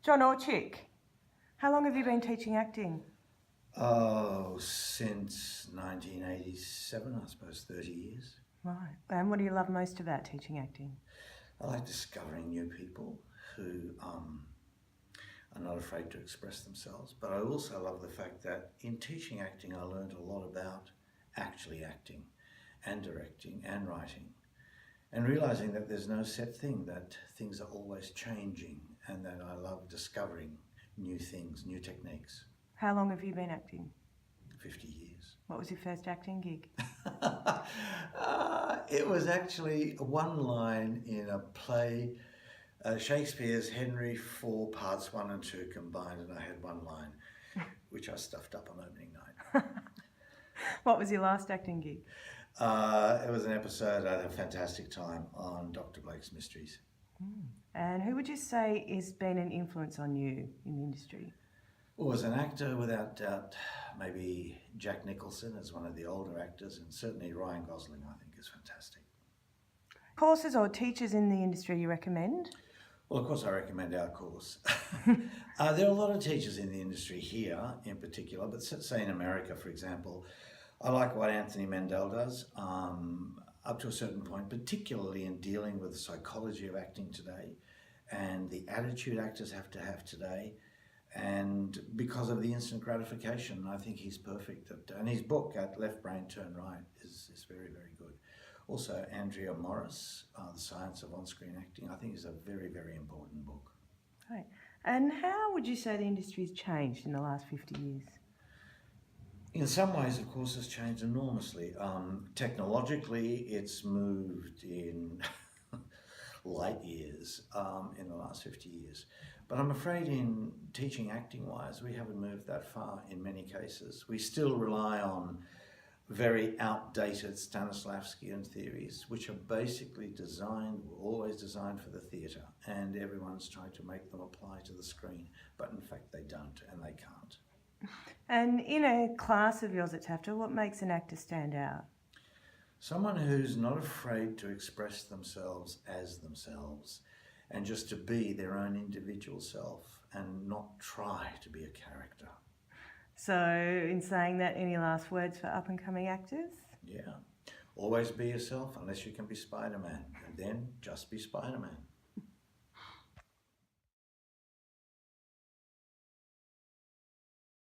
John Orcsik, how long have you been teaching acting? Oh, since 1987, I suppose 30 years. Right. And what do you love most about teaching acting? I like discovering new people who are not afraid to express themselves. But I also love the fact that in teaching acting, I learned a lot about actually acting and directing and writing and realizing that there's no set thing, that things are always changing and that I love discovering new things, new techniques. How long have you been acting? 50 years. What was your first acting gig? It was actually one line in a play, Shakespeare's Henry IV parts 1 and 2 combined, and I had one line, which I stuffed up on opening night. What was your last acting gig? It was an episode. I had a fantastic time on Dr. Blake's Mysteries. And who would you say has been an influence on you in the industry? Well, as an actor, without doubt, maybe Jack Nicholson as one of the older actors, and certainly Ryan Gosling, I think, is fantastic. Courses or teachers in the industry you recommend? Well, of course, I recommend our course. There are a lot of teachers in the industry here in particular, but say in America, for example, I like what Anthony Mandel does up to a certain point, particularly in dealing with the psychology of acting today and the attitude actors have to have today. And because of the instant gratification, I think he's perfect. And his book, At Left Brain Turn Right, is very, very good. Also, Andrea Morris, The Science of On-Screen Acting, I think is a very, very important book. Right. And how would you say the industry's changed in the last 50 years? In some ways, of course, it's changed enormously. Technologically, it's moved in light years in the last 50 years. But I'm afraid in teaching acting-wise, we haven't moved that far in many cases. We still rely on very outdated Stanislavskian theories, which are basically designed, were always designed for the theatre, and everyone's trying to make them apply to the screen, but in fact they don't and they can't. And in a class of yours at TAFTA, what makes an actor stand out? Someone who's not afraid to express themselves as themselves and just to be their own individual self and not try to be a character. So in saying that, any last words for up-and-coming actors? Yeah. Always be yourself unless you can be Spider-Man, and then just be Spider-Man.